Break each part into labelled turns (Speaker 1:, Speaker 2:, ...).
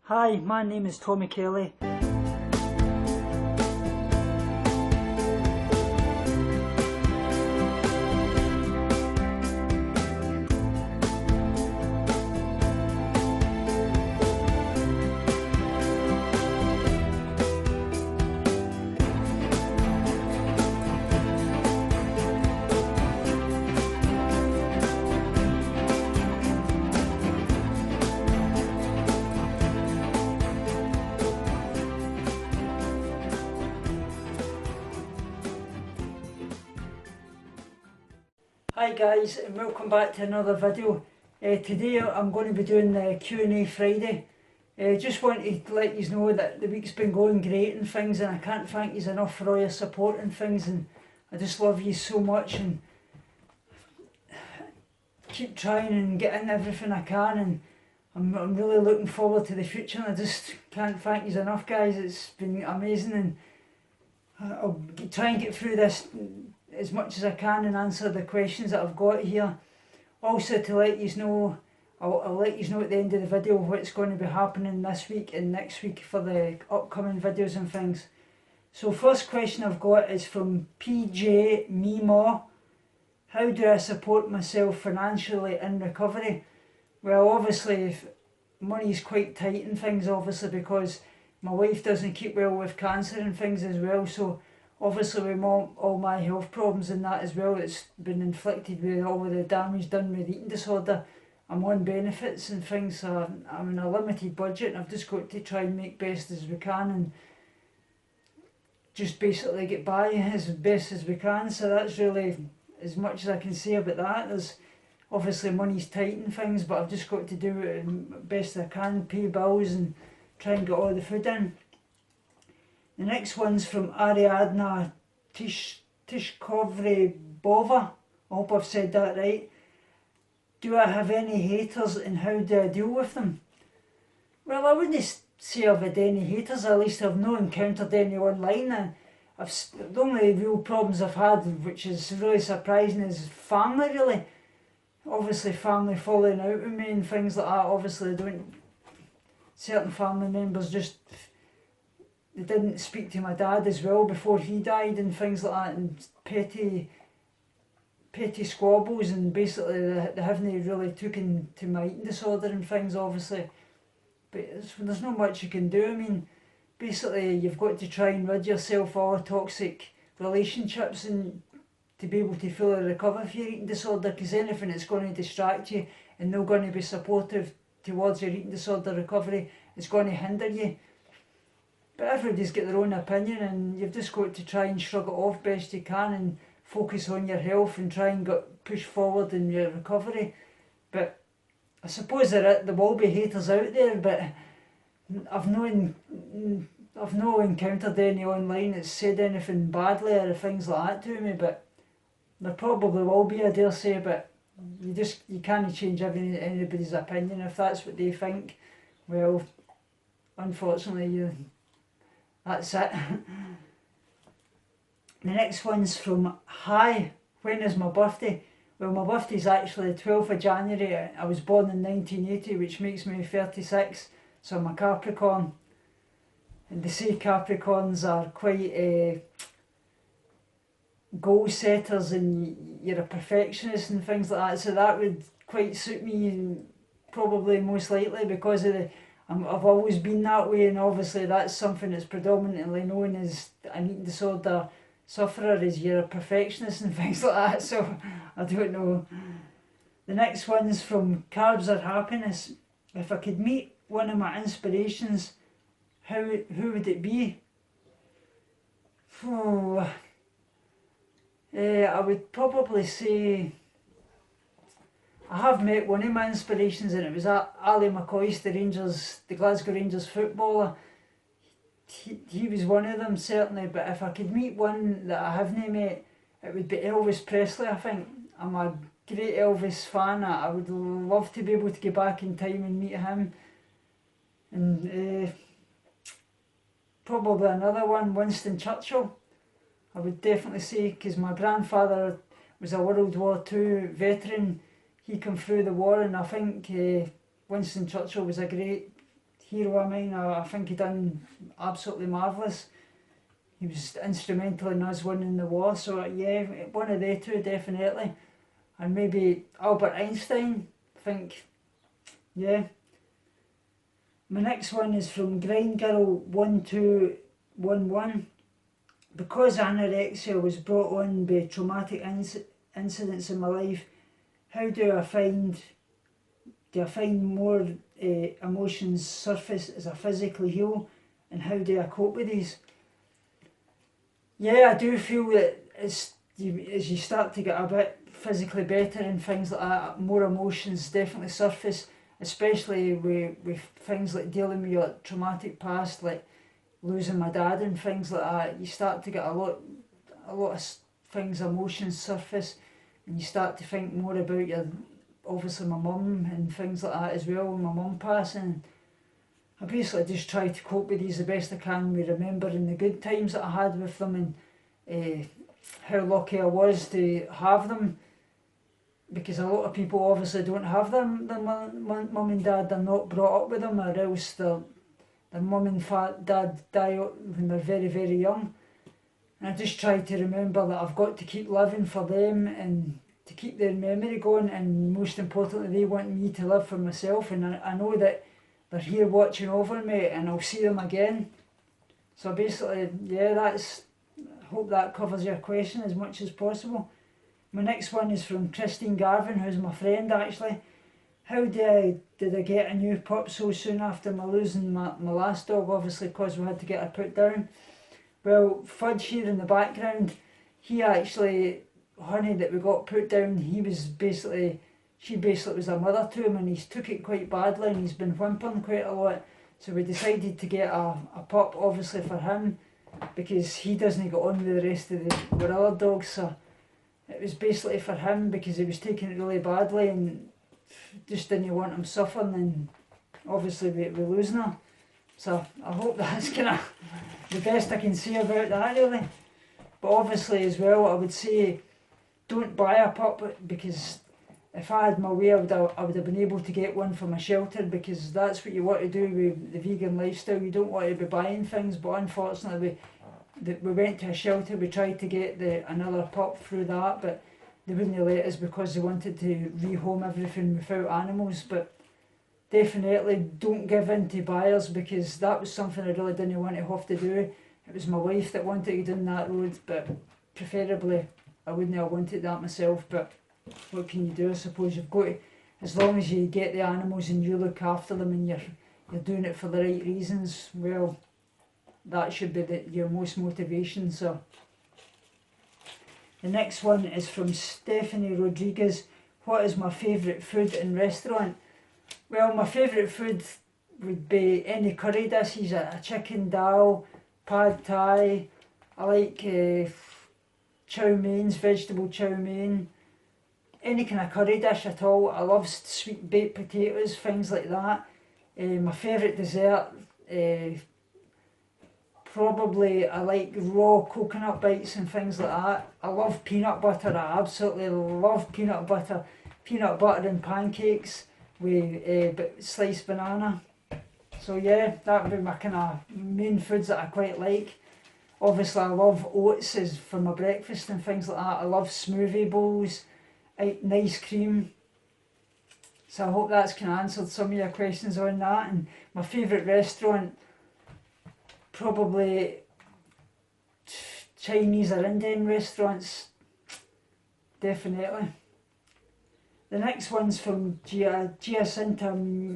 Speaker 1: Hi, my name is Tommy Kelly. Hi guys, and welcome back to another video. Today I'm going to be doing the Q&A Friday. Just wanted to let you know that the week's been going great and things, and I can't thank you enough for all your support and things, and I just love you so much and keep trying and getting everything I can, and I'm really looking forward to the future, and I just can't thank you enough guys. It's been amazing, and I'll try and get through this as much as I can and answer the questions that I've got here. Also, to let you know, I'll let you know at the end of the video what's going to be happening this week and next week for the upcoming videos and things. So first question I've got is from PJ Memo. How do I support myself financially in recovery? Well, obviously money's quite tight and things, obviously, because my wife doesn't keep well with cancer and things as well, so obviously with all my health problems and that as well, it's been inflicted with all of the damage done with eating disorder. I'm on benefits and things, so I'm in a limited budget, and I've just got to try and make best as we can and just basically get by as best as we can. So that's really as much as I can say about that. There's obviously money's tight and things, but I've just got to do it best I can, pay bills and try and get all the food in. The next one's from Ariadna Tishkovrebova. I hope I've said that right. Do I have any haters and how do I deal with them? Well, I wouldn't say I've had any haters, at least I've not encountered any online. And the only real problems I've had, which is really surprising, is family really. Obviously family falling out with me and things like that. Obviously certain family members just, they didn't speak to my dad as well before he died and things like that, and petty squabbles, and basically they haven't really taken to my eating disorder and things, obviously. But there's not much you can do. I mean, basically you've got to try and rid yourself of all toxic relationships and to be able to fully recover from your eating disorder, because anything that's going to distract you and not going to be supportive towards your eating disorder recovery is going to hinder you. But everybody's got their own opinion, and you've just got to try and shrug it off best you can and focus on your health and try and push forward in your recovery. But I suppose there will be haters out there, but I've not encountered any online that's said anything badly or things like that to me, but there probably will be, I dare say, but you can't change anybody's opinion. If that's what they think, well, unfortunately that's it. The next one's from Hi, when is my birthday? Well, my birthday's actually the 12th of January. I was born in 1980, which makes me 36, so I'm a Capricorn. And they say Capricorns are quite goal setters, and you're a perfectionist and things like that, so that would quite suit me, probably most likely, because of I've always been that way, and obviously that's something that's predominantly known as an eating disorder sufferer, is you're a perfectionist and things like that, so I don't know. The next one's from Carbs Are Happiness. If I could meet one of my inspirations, who would it be? I would probably say, I have met one of my inspirations, and it was Ali McCoist, the Glasgow Rangers footballer. He was one of them, certainly, but if I could meet one that I haven't met, it would be Elvis Presley, I think. I'm a great Elvis fan. I would love to be able to get back in time and meet him. And probably another one, Winston Churchill. I would definitely say, because my grandfather was a World War II veteran. He came through the war, and I think Winston Churchill was a great hero of mine. I think he done absolutely marvellous. He was instrumental in us winning the war, so yeah, one of they two definitely. And maybe Albert Einstein, I think, yeah. My next one is from GrindGirl1211. Because anorexia was brought on by traumatic incidents in my life, how do I find more emotions surface as I physically heal, and how do I cope with these? Yeah, I do feel that as you start to get a bit physically better and things like that, more emotions definitely surface, especially with things like dealing with your traumatic past, like losing my dad and things like that. You start to get a lot of things, emotions surface, and you start to think more about obviously my mum and things like that as well, my mum passing. I basically just try to cope with these the best I can, with remembering the good times that I had with them, and how lucky I was to have them, because a lot of people obviously don't have them. Their mum and dad, they're not brought up with them, or else their mum and dad die when they're very, very young. And I just try to remember that I've got to keep living for them and to keep their memory going, and most importantly, they want me to live for myself, and I know that they're here watching over me and I'll see them again. So basically, yeah, I hope that covers your question as much as possible. My next one is from Christine Garvin, who's my friend actually. How did I get a new pup so soon after losing my last dog, obviously because we had to get her put down? Well, Fudge here in the background, he actually, Honey that we got put down, she basically was a mother to him, and he's took it quite badly and he's been whimpering quite a lot. So we decided to get a pup obviously for him, because he doesn't get on with the rest of the other dogs. So it was basically for him, because he was taking it really badly and just didn't want him suffering, and obviously we're losing her. So I hope that's kind of the best I can say about that really. But obviously as well, I would say don't buy a pup, because if I had my way, I would have been able to get one from a shelter, because that's what you want to do with the vegan lifestyle. You don't want to be buying things, but unfortunately we went to a shelter. We tried to get another pup through that, but they wouldn't let us because they wanted to rehome everything without animals. But definitely don't give in to buyers, because that was something I really didn't want to have to do. It was my wife that wanted to go down that road, but preferably I wouldn't have wanted that myself. But what can you do? I suppose you've got to, as long as you get the animals and you look after them and you're doing it for the right reasons, well, that should be your most motivation. So the next one is from Stephanie Rodriguez. What is my favourite food and restaurant? Well, my favourite food would be any curry dishes, a chicken dal, pad thai. I like chow meins, vegetable chow mein, any kind of curry dish at all. I love sweet baked potatoes, things like that. My favourite dessert, probably I like raw coconut bites and things like that. I love peanut butter, I absolutely love peanut butter. Peanut butter and pancakes with sliced banana. So yeah, that would be my kind of main foods that I quite like. Obviously I love oats for my breakfast and things like that. I love smoothie bowls, nice cream. So I hope that's kind of answered some of your questions on that. And my favourite restaurant, probably Chinese or Indian restaurants, definitely. The next one's from Giacinta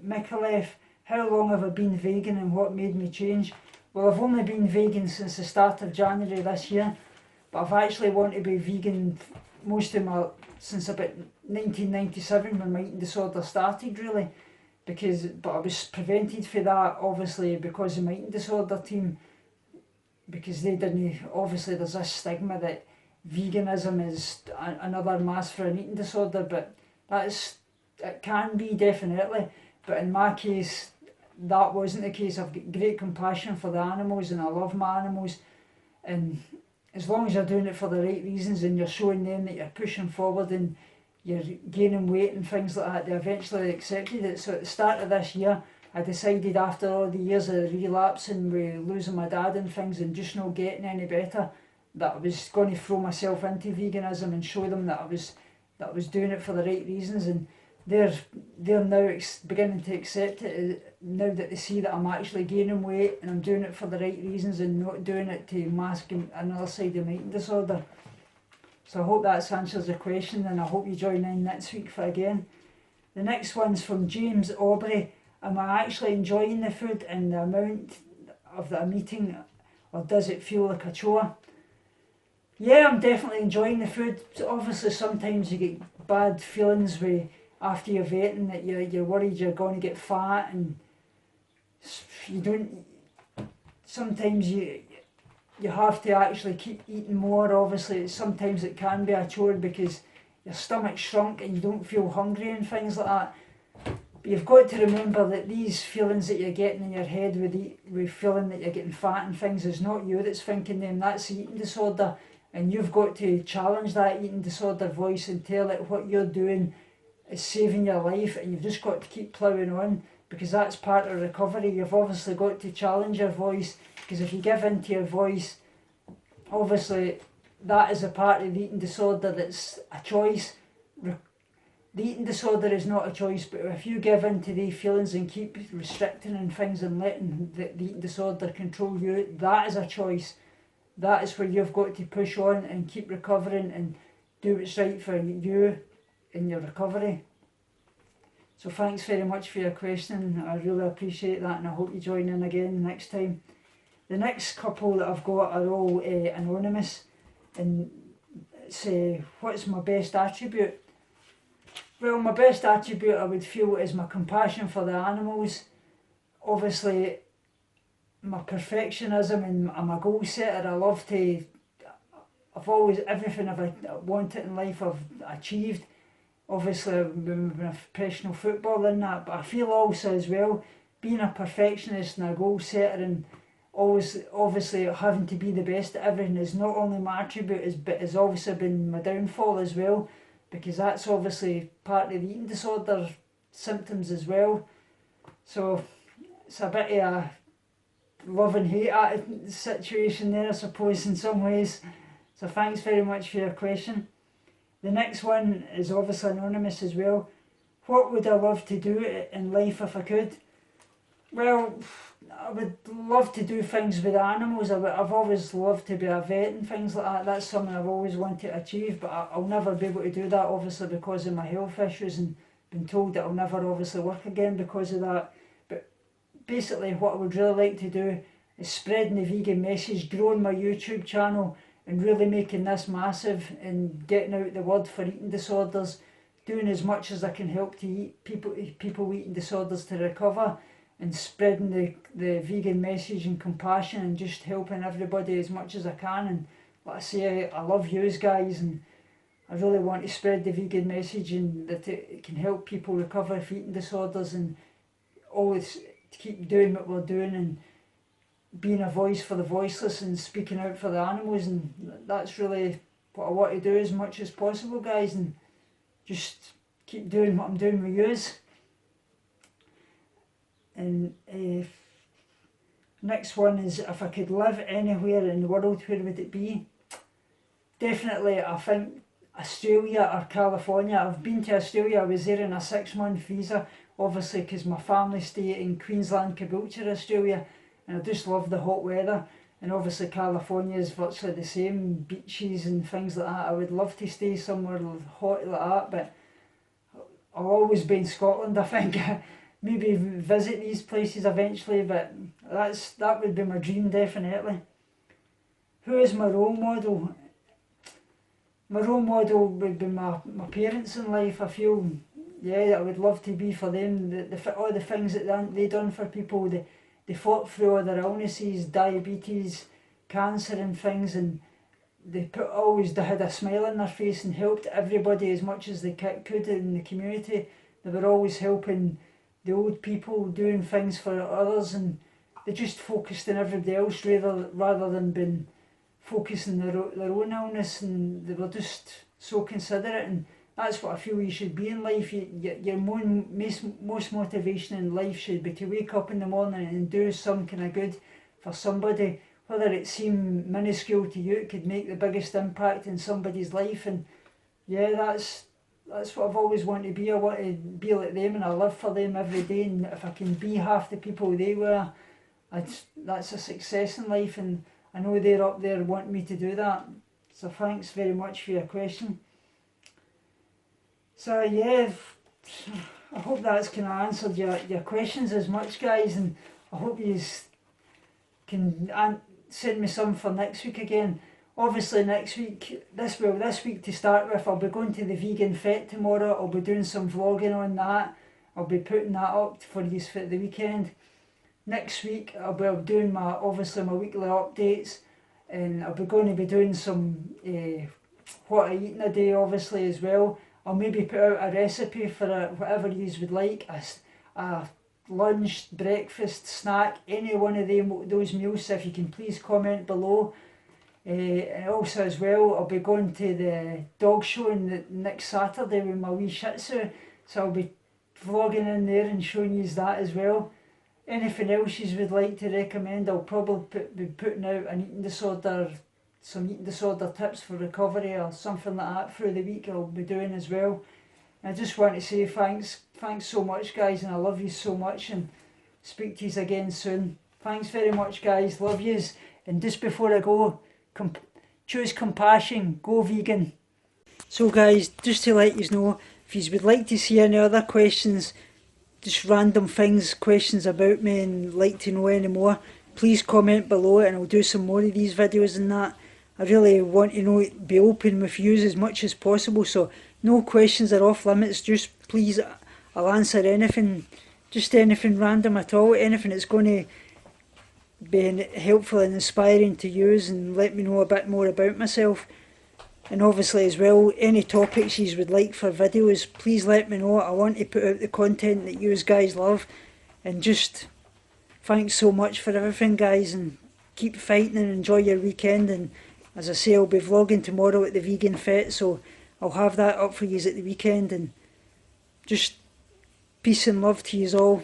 Speaker 1: Mikalev. How long have I been vegan and what made me change? Well, I've only been vegan since the start of January this year, but I've actually wanted to be vegan since about 1997 when my eating disorder started really. But I was prevented for that obviously because of my eating disorder team, because they didn't, obviously there's this stigma that veganism is another mask for an eating disorder, but it can be definitely, but in my case that wasn't the case. I've got great compassion for the animals and I love my animals, and as long as you're doing it for the right reasons and you're showing them that you're pushing forward and you're gaining weight and things like that, they eventually accepted it. So at the start of this year I decided after all the years of relapsing with losing my dad and things and just not getting any better, that I was going to throw myself into veganism and show them that I was doing it for the right reasons, and they're now beginning to accept it now that they see that I'm actually gaining weight and I'm doing it for the right reasons and not doing it to mask another side of my eating disorder. So I hope that answers the question, and I hope you join in next week for again. The next one's from James Aubrey. Am I actually enjoying the food and the amount of that I'm eating, or does it feel like a chore? Yeah, I'm definitely enjoying the food. Obviously sometimes you get bad feelings after you've eaten, that you're worried you're going to get fat, and you don't. Sometimes you have to actually keep eating more. Obviously sometimes it can be a chore because your stomach's shrunk and you don't feel hungry and things like that. But you've got to remember that these feelings that you're getting in your head with feeling that you're getting fat and things is not you that's thinking them, that's the eating disorder. And you've got to challenge that eating disorder voice and tell it what you're doing is saving your life, and you've just got to keep ploughing on, because that's part of recovery. You've obviously got to challenge your voice, because if you give in to your voice, obviously that is a part of the eating disorder that's a choice. The eating disorder is not a choice, but if you give in to these feelings and keep restricting and things and letting the eating disorder control you, that is a choice. That is where you've got to push on and keep recovering and do what's right for you in your recovery. So thanks very much for your question. I really appreciate that, and I hope you join in again next time. The next couple that I've got are all anonymous, and say, what's my best attribute? Well, my best attribute I would feel is my compassion for the animals. Obviously my perfectionism, and I'm a goal setter. I've always, everything I've wanted in life I've achieved. Obviously I've been a professional footballer and that, but I feel also as well, being a perfectionist and a goal setter and always obviously having to be the best at everything is not only my attribute, but has obviously been my downfall as well, because that's obviously part of the eating disorder symptoms as well. So it's a bit of a love and hate situation there, I suppose, in some ways. So thanks very much for your question. The next one is obviously anonymous as well. What would I love to do in life if I could? Well, I would love to do things with animals. I've always loved to be a vet and things like that. That's something I've always wanted to achieve, but I'll never be able to do that, obviously, because of my health issues, and been told that I'll never obviously work again because of that. But basically what I would really like to do is spreading the vegan message, growing my YouTube channel, and really making this massive and getting out the word for eating disorders, doing as much as I can help to people with eating disorders to recover, and spreading the vegan message and compassion, and just helping everybody as much as I can. And like I say, I love yous guys, and I really want to spread the vegan message, and that it can help people recover from eating disorders, and always keep doing what we're doing and being a voice for the voiceless and speaking out for the animals. And that's really what I want to do as much as possible, guys, and just keep doing what I'm doing with yous. And next one is, if I could live anywhere in the world, where would it be? Definitely I think Australia or California. I've been to Australia. I was there in a 6-month visa, obviously because my family stay in Queensland, Caboolture, Australia, and I just love the hot weather. And obviously California is virtually the same, beaches and things like that. I would love to stay somewhere hot like that, but I'll always be in Scotland, I think. Maybe visit these places eventually, but that would be my dream, definitely. Who is my role model? My role model would be my parents in life. I feel, yeah, I would love to be for them. All the things that they done for people, they fought through all their illnesses, diabetes, cancer and things, and they had a smile on their face and helped everybody as much as they could in the community. They were always helping the old people, doing things for others, and they just focused on everybody else rather than being focused on their own illness, and they were just so considerate. And that's what I feel you should be in life. Your most motivation in life should be to wake up in the morning and do some kind of good for somebody. Whether it seem minuscule to you, it could make the biggest impact in somebody's life. And yeah, that's what I've always wanted to be. I want to be like them, and I live for them every day. And if I can be half the people they were, that's a success in life. And I know they're up there wanting me to do that. So thanks very much for your question. So yeah, I hope that's kind of answered your questions as much, guys, and I hope you can send me some for next week again. Obviously next week, this week to start with, I'll be going to the vegan fete tomorrow. I'll be doing some vlogging on that. I'll be putting that up for you for the weekend. Next week I'll be doing my weekly updates, and I'll be going to be doing some what I eat in a day obviously as well. I'll maybe put out a recipe for whatever you would like, a lunch, breakfast, snack, any one of those meals. So if you can please comment below. And also as well, I'll be going to the dog show next Saturday with my wee Shih Tzu, so I'll be vlogging in there and showing you that as well. Anything else you would like to recommend, I'll probably be putting out some eating disorder tips for recovery or something like that through the week. I'll be doing as well. And I just want to say thanks so much, guys, and I love you so much, and speak to you again soon. Thanks very much, guys, love yous. And just before I go, choose compassion, go vegan. So guys, just to let you know, if you would like to see any other questions, just random questions about me, and like to know any more, please comment below and I'll do some more of these videos and that. I really want to be open with you as much as possible, so no questions are off limits. Just please, I'll answer anything, just anything random at all, anything that's going to be helpful and inspiring to use and let me know a bit more about myself. And obviously as well, any topics you would like for videos, please let me know. I want to put out the content that you guys love. And just thanks so much for everything, guys, and keep fighting and enjoy your weekend. And as I say, I'll be vlogging tomorrow at the vegan fete, so I'll have that up for you at the weekend. And just peace and love to you all.